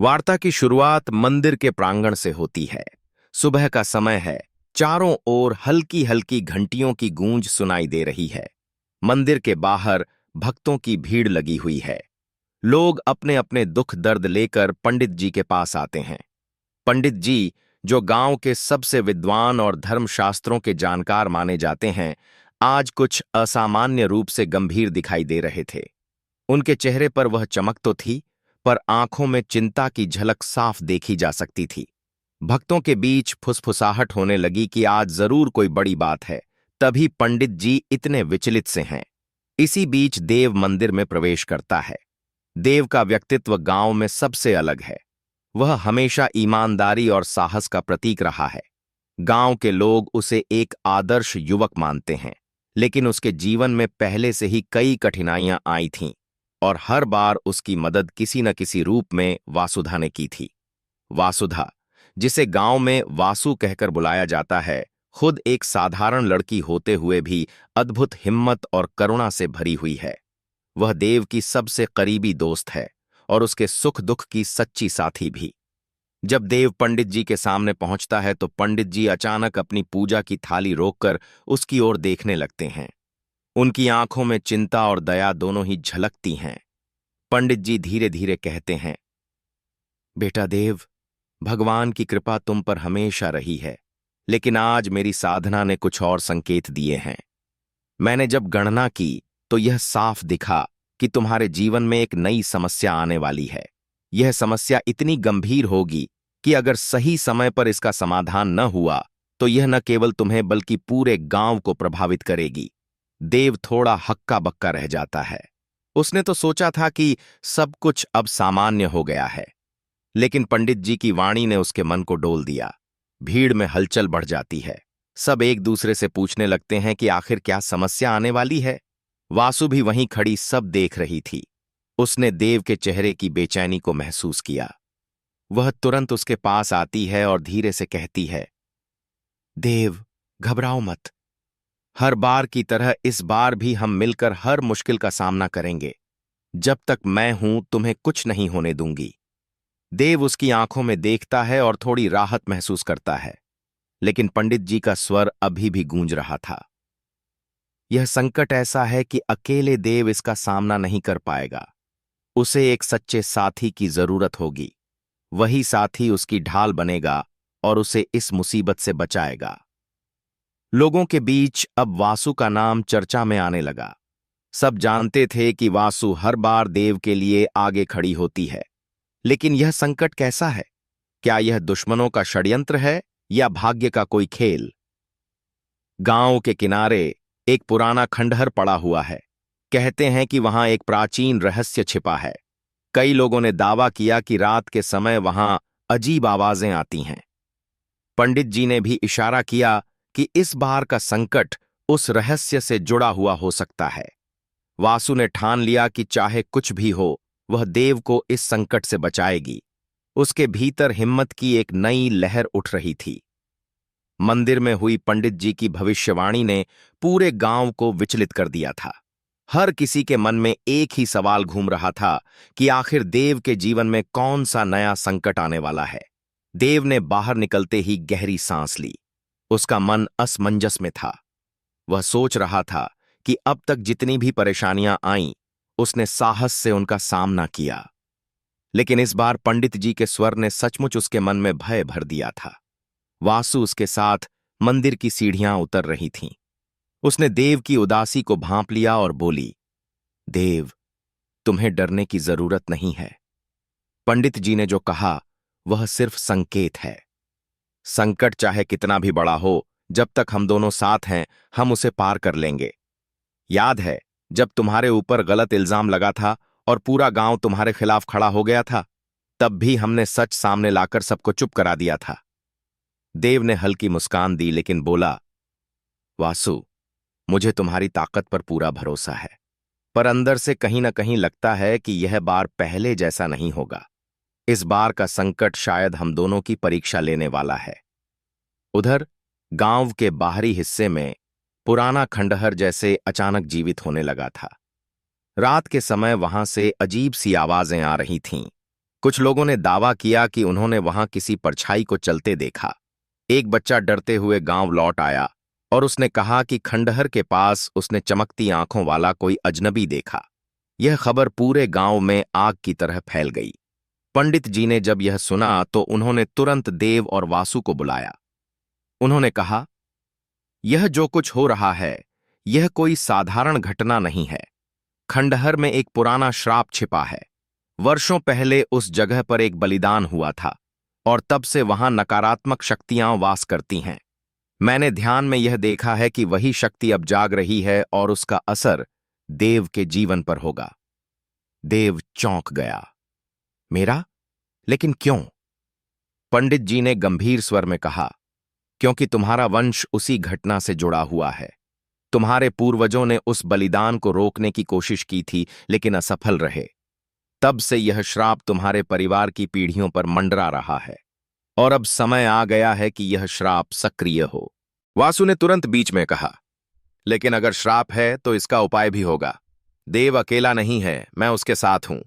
वार्ता की शुरुआत मंदिर के प्रांगण से होती है। सुबह का समय है। चारों ओर हल्की हल्की घंटियों की गूंज सुनाई दे रही है। मंदिर के बाहर भक्तों की भीड़ लगी हुई है। लोग अपने अपने दुख दर्द लेकर पंडित जी के पास आते हैं। पंडित जी, जो गांव के सबसे विद्वान और धर्मशास्त्रों के जानकार माने जाते हैं, आज कुछ असामान्य रूप से गंभीर दिखाई दे रहे थे। उनके चेहरे पर वह चमक तो थी, पर आंखों में चिंता की झलक साफ देखी जा सकती थी। भक्तों के बीच फुसफुसाहट होने लगी कि आज जरूर कोई बड़ी बात है, तभी पंडित जी इतने विचलित से हैं। इसी बीच देव मंदिर में प्रवेश करता है। देव का व्यक्तित्व गांव में सबसे अलग है। वह हमेशा ईमानदारी और साहस का प्रतीक रहा है। गांव के लोग उसे एक आदर्श युवक मानते हैं, लेकिन उसके जीवन में पहले से ही कई कठिनाइयां आई थीं, और हर बार उसकी मदद किसी न किसी रूप में वासुधा ने की थी। वासुधा, जिसे गांव में वासु कहकर बुलाया जाता है, खुद एक साधारण लड़की होते हुए भी अद्भुत हिम्मत और करुणा से भरी हुई है। वह देव की सबसे करीबी दोस्त है और उसके सुख दुख की सच्ची साथी भी। जब देव पंडित जी के सामने पहुंचता है तो पंडित जी अचानक अपनी पूजा की थाली रोककर उसकी ओर देखने लगते हैं। उनकी आंखों में चिंता और दया दोनों ही झलकती हैं। पंडित जी धीरे धीरे कहते हैं, बेटा देव, भगवान की कृपा तुम पर हमेशा रही है, लेकिन आज मेरी साधना ने कुछ और संकेत दिए हैं। मैंने जब गणना की तो यह साफ दिखा कि तुम्हारे जीवन में एक नई समस्या आने वाली है। यह समस्या इतनी गंभीर होगी कि अगर सही समय पर इसका समाधान न हुआ तो यह न केवल तुम्हें बल्कि पूरे गांव को प्रभावित करेगी। देव थोड़ा हक्का बक्का रह जाता है। उसने तो सोचा था कि सब कुछ अब सामान्य हो गया है, लेकिन पंडित जी की वाणी ने उसके मन को डोल दिया। भीड़ में हलचल बढ़ जाती है। सब एक दूसरे से पूछने लगते हैं कि आखिर क्या समस्या आने वाली है। वासु भी वहीं खड़ी सब देख रही थी। उसने देव के चेहरे की बेचैनी को महसूस किया। वह तुरंत उसके पास आती है और धीरे से कहती है, देव, घबराओ मत। हर बार की तरह इस बार भी हम मिलकर हर मुश्किल का सामना करेंगे। जब तक मैं हूं तुम्हें कुछ नहीं होने दूंगी। देव उसकी आंखों में देखता है और थोड़ी राहत महसूस करता है, लेकिन पंडित जी का स्वर अभी भी गूंज रहा था। यह संकट ऐसा है कि अकेले देव इसका सामना नहीं कर पाएगा। उसे एक सच्चे साथी की जरूरत होगी। वही साथी उसकी ढाल बनेगा और उसे इस मुसीबत से बचाएगा। लोगों के बीच अब वासु का नाम चर्चा में आने लगा। सब जानते थे कि वासु हर बार देव के लिए आगे खड़ी होती है, लेकिन यह संकट कैसा है? क्या यह दुश्मनों का षड्यंत्र है या भाग्य का कोई खेल? गांव के किनारे एक पुराना खंडहर पड़ा हुआ है। कहते हैं कि वहां एक प्राचीन रहस्य छिपा है। कई लोगों ने दावा किया कि रात के समय वहां अजीब आवाजें आती हैं। पंडित जी ने भी इशारा किया कि इस बार का संकट उस रहस्य से जुड़ा हुआ हो सकता है। वासु ने ठान लिया कि चाहे कुछ भी हो, वह देव को इस संकट से बचाएगी। उसके भीतर हिम्मत की एक नई लहर उठ रही थी। मंदिर में हुई पंडित जी की भविष्यवाणी ने पूरे गांव को विचलित कर दिया था। हर किसी के मन में एक ही सवाल घूम रहा था कि आखिर देव के जीवन में कौन सा नया संकट आने वाला है। देव ने बाहर निकलते ही गहरी सांस ली। उसका मन असमंजस में था। वह सोच रहा था कि अब तक जितनी भी परेशानियां आईं, उसने साहस से उनका सामना किया, लेकिन इस बार पंडित जी के स्वर ने सचमुच उसके मन में भय भर दिया था। वासु उसके साथ मंदिर की सीढ़ियां उतर रही थीं। उसने देव की उदासी को भांप लिया और बोली, देव, तुम्हें डरने की जरूरत नहीं है। पंडित जी ने जो कहा वह सिर्फ संकेत है। संकट चाहे कितना भी बड़ा हो, जब तक हम दोनों साथ हैं, हम उसे पार कर लेंगे। याद है जब तुम्हारे ऊपर गलत इल्जाम लगा था और पूरा गांव तुम्हारे खिलाफ खड़ा हो गया था? तब भी हमने सच सामने लाकर सबको चुप करा दिया था। देव ने हल्की मुस्कान दी, लेकिन बोला, वासु, मुझे तुम्हारी ताकत पर पूरा भरोसा है, पर अंदर से कहीं ना कहीं लगता है कि यह बार पहले जैसा नहीं होगा। इस बार का संकट शायद हम दोनों की परीक्षा लेने वाला है। उधर गांव के बाहरी हिस्से में पुराना खंडहर जैसे अचानक जीवित होने लगा था। रात के समय वहां से अजीब सी आवाजें आ रही थीं। कुछ लोगों ने दावा किया कि उन्होंने वहां किसी परछाई को चलते देखा। एक बच्चा डरते हुए गांव लौट आया और उसने कहा कि खंडहर के पास उसने चमकती आंखों वाला कोई अजनबी देखा। यह खबर पूरे गांव में आग की तरह फैल गई। पंडित जी ने जब यह सुना तो उन्होंने तुरंत देव और वासु को बुलाया। उन्होंने कहा, यह जो कुछ हो रहा है, यह कोई साधारण घटना नहीं है। खंडहर में एक पुराना श्राप छिपा है। वर्षों पहले उस जगह पर एक बलिदान हुआ था और तब से वहां नकारात्मक शक्तियां वास करती हैं। मैंने ध्यान में यह देखा है कि वही शक्ति अब जाग रही है और उसका असर देव के जीवन पर होगा। देव चौंक गया। मेरा? लेकिन क्यों? पंडित जी ने गंभीर स्वर में कहा, क्योंकि तुम्हारा वंश उसी घटना से जुड़ा हुआ है। तुम्हारे पूर्वजों ने उस बलिदान को रोकने की कोशिश की थी, लेकिन असफल रहे। तब से यह श्राप तुम्हारे परिवार की पीढ़ियों पर मंडरा रहा है और अब समय आ गया है कि यह श्राप सक्रिय हो। वासु ने तुरंत बीच में कहा, लेकिन अगर श्राप है तो इसका उपाय भी होगा। देव अकेला नहीं है, मैं उसके साथ हूं।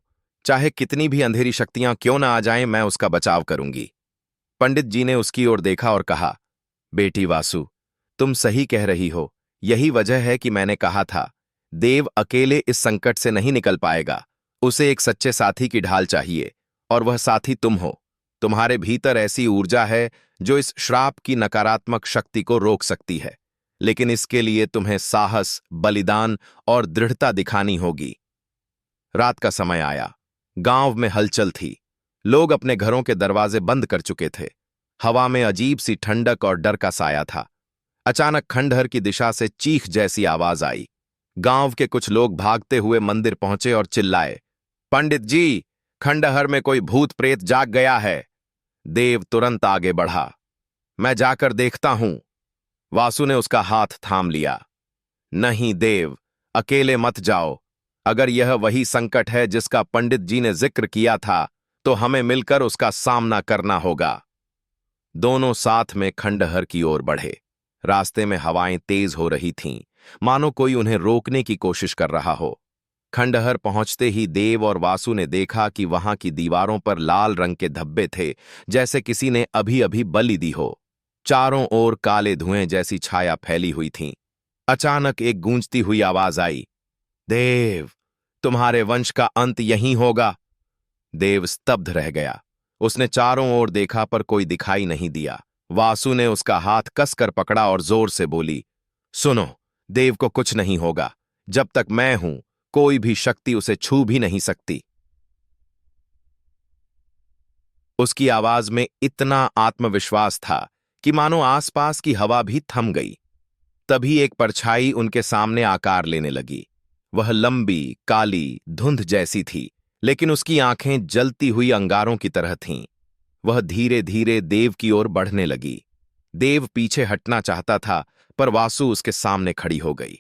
चाहे कितनी भी अंधेरी शक्तियां क्यों ना आ जाएं, मैं उसका बचाव करूंगी। पंडित जी ने उसकी ओर देखा और कहा, बेटी वासु, तुम सही कह रही हो। यही वजह है कि मैंने कहा था, देव अकेले इस संकट से नहीं निकल पाएगा। उसे एक सच्चे साथी की ढाल चाहिए और वह साथी तुम हो। तुम्हारे भीतर ऐसी ऊर्जा है जो इस श्राप की नकारात्मक शक्ति को रोक सकती है, लेकिन इसके लिए तुम्हें साहस, बलिदान और दृढ़ता दिखानी होगी। रात का समय आया। गांव में हलचल थी। लोग अपने घरों के दरवाजे बंद कर चुके थे। हवा में अजीब सी ठंडक और डर का साया था। अचानक खंडहर की दिशा से चीख जैसी आवाज आई। गांव के कुछ लोग भागते हुए मंदिर पहुंचे और चिल्लाए, पंडित जी, खंडहर में कोई भूत प्रेत जाग गया है। देव तुरंत आगे बढ़ा। मैं जाकर देखता हूं। वासु ने उसका हाथ थाम लिया। नहीं देव, अकेले मत जाओ। अगर यह वही संकट है जिसका पंडित जी ने जिक्र किया था, तो हमें मिलकर उसका सामना करना होगा। दोनों साथ में खंडहर की ओर बढ़े। रास्ते में हवाएं तेज हो रही थीं, मानो कोई उन्हें रोकने की कोशिश कर रहा हो। खंडहर पहुंचते ही देव और वासु ने देखा कि वहां की दीवारों पर लाल रंग के धब्बे थे, जैसे किसी ने अभी अभी बलि दी हो। चारों ओर काले धुएं जैसी छाया फैली हुई थी। अचानक एक गूंजती हुई आवाज आई, देव, तुम्हारे वंश का अंत यहीं होगा। देव स्तब्ध रह गया। उसने चारों ओर देखा पर कोई दिखाई नहीं दिया। वासु ने उसका हाथ कसकर पकड़ा और जोर से बोली, सुनो, देव को कुछ नहीं होगा। जब तक मैं हूं, कोई भी शक्ति उसे छू भी नहीं सकती। उसकी आवाज में इतना आत्मविश्वास था कि मानो आसपास की हवा भी थम गई। तभी एक परछाई उनके सामने आकार लेने लगी। वह लंबी, काली, धुंध जैसी थी, लेकिन उसकी आंखें जलती हुई अंगारों की तरह थीं। वह धीरे धीरे देव की ओर बढ़ने लगी। देव पीछे हटना चाहता था, पर वासु उसके सामने खड़ी हो गई।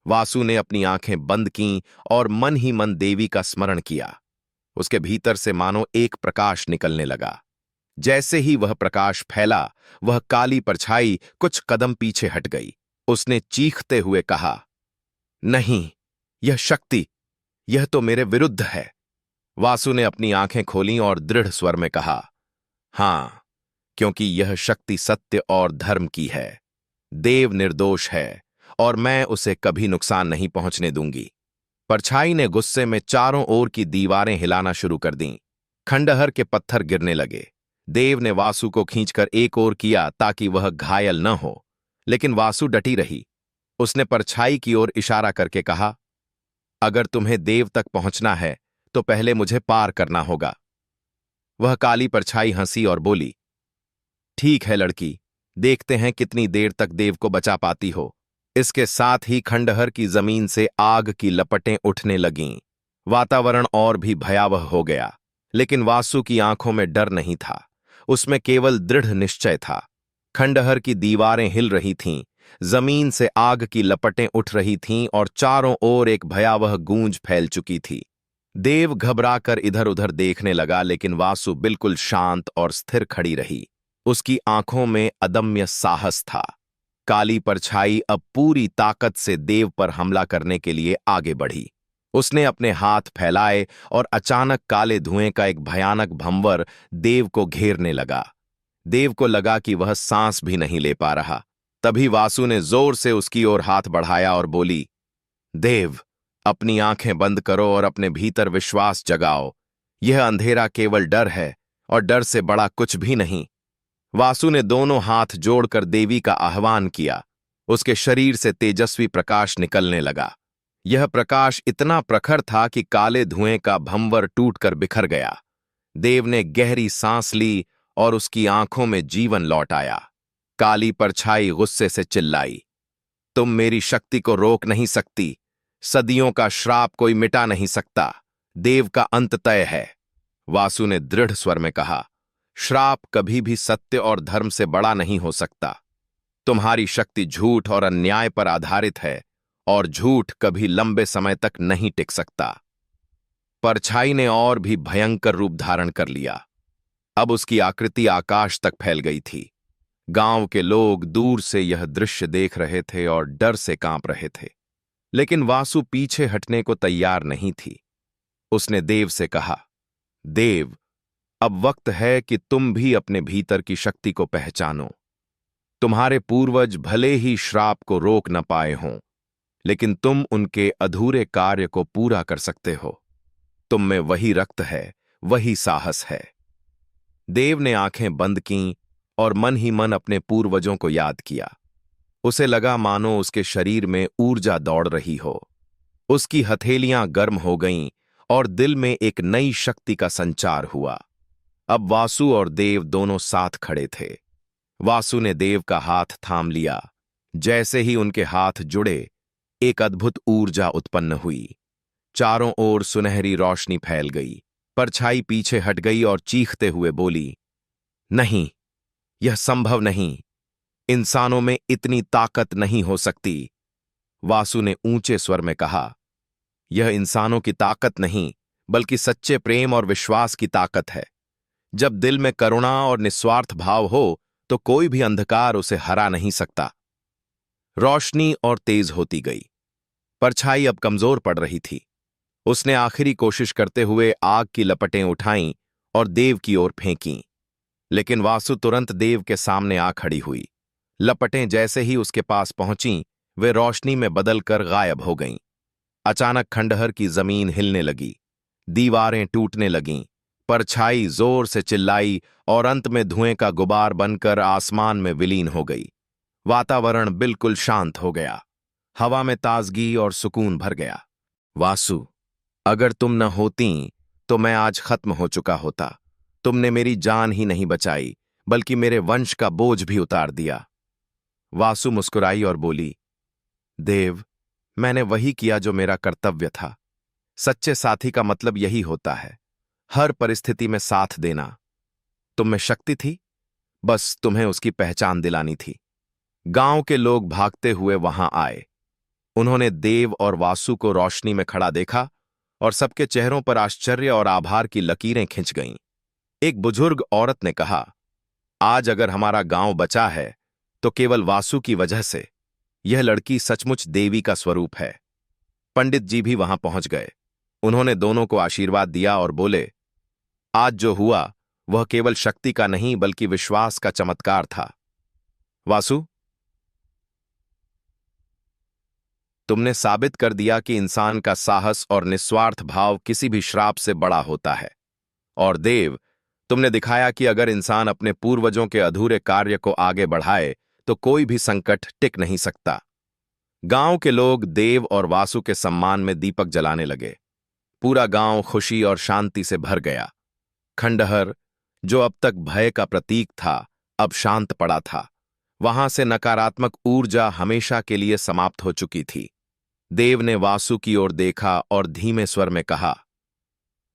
वासु ने अपनी आंखें बंद कीं और मन ही मन देवी का स्मरण किया। उसके भीतर से मानो एक प्रकाश निकलने लगा। जैसे ही वह प्रकाश फैला, वह काली परछाई कुछ कदम पीछे हट गई। उसने चीखते हुए कहा, नहीं, यह शक्ति, यह तो मेरे विरुद्ध है। वासु ने अपनी आंखें खोलीं और दृढ़ स्वर में कहा, हां, क्योंकि यह शक्ति सत्य और धर्म की है। देव निर्दोष है और मैं उसे कभी नुकसान नहीं पहुंचने दूंगी। परछाई ने गुस्से में चारों ओर की दीवारें हिलाना शुरू कर दीं। खंडहर के पत्थर गिरने लगे। देव ने वासु को खींचकर एक ओर किया ताकि वह घायल न हो, लेकिन वासु डटी रही। उसने परछाई की ओर इशारा करके कहा, अगर तुम्हें देव तक पहुंचना है तो पहले मुझे पार करना होगा। वह काली परछाई हंसी और बोली, ठीक है लड़की, देखते हैं कितनी देर तक देव को बचा पाती हो। इसके साथ ही खंडहर की जमीन से आग की लपटें उठने लगीं। वातावरण और भी भयावह हो गया, लेकिन वासु की आंखों में डर नहीं था, उसमें केवल दृढ़ निश्चय था। खंडहर की दीवारें हिल रही थीं, जमीन से आग की लपटें उठ रही थीं और चारों ओर एक भयावह गूंज फैल चुकी थी। देव घबराकर इधर उधर देखने लगा, लेकिन वासु बिल्कुल शांत और स्थिर खड़ी रही। उसकी आंखों में अदम्य साहस था। काली परछाई अब पूरी ताकत से देव पर हमला करने के लिए आगे बढ़ी। उसने अपने हाथ फैलाए और अचानक काले धुएं का एक भयानक भंवर देव को घेरने लगा। देव को लगा कि वह सांस भी नहीं ले पा रहा। तभी वासु ने जोर से उसकी ओर हाथ बढ़ाया और बोली, देव, अपनी आंखें बंद करो और अपने भीतर विश्वास जगाओ। यह अंधेरा केवल डर है और डर से बड़ा कुछ भी नहीं। वासु ने दोनों हाथ जोड़कर देवी का आह्वान किया। उसके शरीर से तेजस्वी प्रकाश निकलने लगा। यह प्रकाश इतना प्रखर था कि काले धुएं का भंवर टूटकर बिखर गया। देव ने गहरी सांस ली और उसकी आंखों में जीवन लौट आया। काली परछाई गुस्से से चिल्लाई, तुम मेरी शक्ति को रोक नहीं सकती। सदियों का श्राप कोई मिटा नहीं सकता। देव का अंत तय है। वासु ने दृढ़ स्वर में कहा, श्राप कभी भी सत्य और धर्म से बड़ा नहीं हो सकता। तुम्हारी शक्ति झूठ और अन्याय पर आधारित है और झूठ कभी लंबे समय तक नहीं टिक सकता। परछाई ने और भी भयंकर रूप धारण कर लिया। अब उसकी आकृति आकाश तक फैल गई थी। गांव के लोग दूर से यह दृश्य देख रहे थे और डर से कांप रहे थे। लेकिन वासु पीछे हटने को तैयार नहीं थी। उसने देव से कहा, देव, अब वक्त है कि तुम भी अपने भीतर की शक्ति को पहचानो। तुम्हारे पूर्वज भले ही श्राप को रोक न पाए हों, लेकिन तुम उनके अधूरे कार्य को पूरा कर सकते हो। तुम में वही रक्त है, वही साहस है। देव ने आंखें बंद कीं और मन ही मन अपने पूर्वजों को याद किया। उसे लगा मानो उसके शरीर में ऊर्जा दौड़ रही हो। उसकी हथेलियां गर्म हो गईं और दिल में एक नई शक्ति का संचार हुआ। अब वासु और देव दोनों साथ खड़े थे। वासु ने देव का हाथ थाम लिया। जैसे ही उनके हाथ जुड़े, एक अद्भुत ऊर्जा उत्पन्न हुई। चारों ओर सुनहरी रोशनी फैल गई। परछाई पीछे हट गई और चीखते हुए बोली, नहीं, यह संभव नहीं। इंसानों में इतनी ताकत नहीं हो सकती। वासु ने ऊंचे स्वर में कहा, यह इंसानों की ताकत नहीं, बल्कि सच्चे प्रेम और विश्वास की ताकत है। जब दिल में करुणा और निस्वार्थ भाव हो, तो कोई भी अंधकार उसे हरा नहीं सकता। रोशनी और तेज होती गई। परछाई अब कमजोर पड़ रही थी। उसने आखिरी कोशिश करते हुए आग की लपटें उठाईं और देव की ओर फेंकीं। लेकिन वासु तुरंत देव के सामने आ खड़ी हुई। लपटें जैसे ही उसके पास पहुंचीं, वे रोशनी में बदलकर गायब हो गईं। अचानक खंडहर की जमीन हिलने लगी। दीवारें टूटने लगीं। परछाई जोर से चिल्लाई और अंत में धुएं का गुबार बनकर आसमान में विलीन हो गई। वातावरण बिल्कुल शांत हो गया। हवा में ताजगी और सुकून भर गया। वासु, अगर तुम न होती तो मैं आज खत्म हो चुका होता। तुमने मेरी जान ही नहीं बचाई, बल्कि मेरे वंश का बोझ भी उतार दिया। वासु मुस्कुराई और बोली, देव, मैंने वही किया जो मेरा कर्तव्य था। सच्चे साथी का मतलब यही होता है, हर परिस्थिति में साथ देना। तुम में शक्ति थी, बस तुम्हें उसकी पहचान दिलानी थी। गांव के लोग भागते हुए वहां आए। उन्होंने देव और वासु को रोशनी में खड़ा देखा और सबके चेहरों पर आश्चर्य और आभार की लकीरें खिंच गईं। एक बुजुर्ग औरत ने कहा, आज अगर हमारा गांव बचा है तो केवल वासु की वजह से। यह लड़की सचमुच देवी का स्वरूप है। पंडित जी भी वहां पहुंच गए। उन्होंने दोनों को आशीर्वाद दिया और बोले, आज जो हुआ वह केवल शक्ति का नहीं बल्कि विश्वास का चमत्कार था। वासु, तुमने साबित कर दिया कि इंसान का साहस और निस्वार्थ भाव किसी भी श्राप से बड़ा होता है। और देव, तुमने दिखाया कि अगर इंसान अपने पूर्वजों के अधूरे कार्य को आगे बढ़ाए तो कोई भी संकट टिक नहीं सकता। गांव के लोग देव और वासु के सम्मान में दीपक जलाने लगे। पूरा गांव खुशी और शांति से भर गया। खंडहर, जो अब तक भय का प्रतीक था, अब शांत पड़ा था। वहां से नकारात्मक ऊर्जा हमेशा के लिए समाप्त हो चुकी थी। देव ने वासु की ओर देखा और धीमे स्वर में कहा,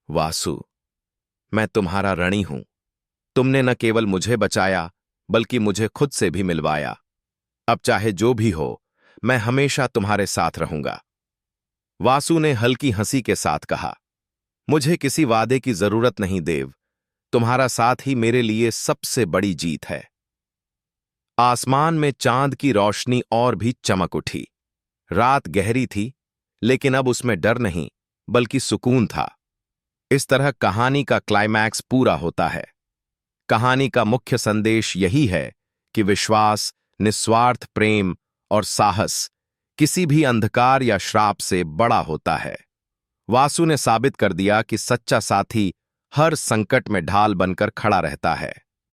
वासु, मैं तुम्हारा ऋणी हूं। तुमने न केवल मुझे बचाया, बल्कि मुझे खुद से भी मिलवाया। अब चाहे जो भी हो, मैं हमेशा तुम्हारे साथ रहूंगा। वासु ने हल्की हंसी के साथ कहा, मुझे किसी वादे की जरूरत नहीं देव। तुम्हारा साथ ही मेरे लिए सबसे बड़ी जीत है। आसमान में चांद की रोशनी और भी चमक उठी। रात गहरी थी, लेकिन अब उसमें डर नहीं, बल्कि सुकून था। इस तरह कहानी का क्लाइमैक्स पूरा होता है। कहानी का मुख्य संदेश यही है कि विश्वास, निस्वार्थ प्रेम और साहस किसी भी अंधकार या श्राप से बड़ा होता है। वासु ने साबित कर दिया कि सच्चा साथी हर संकट में ढाल बनकर खड़ा रहता है।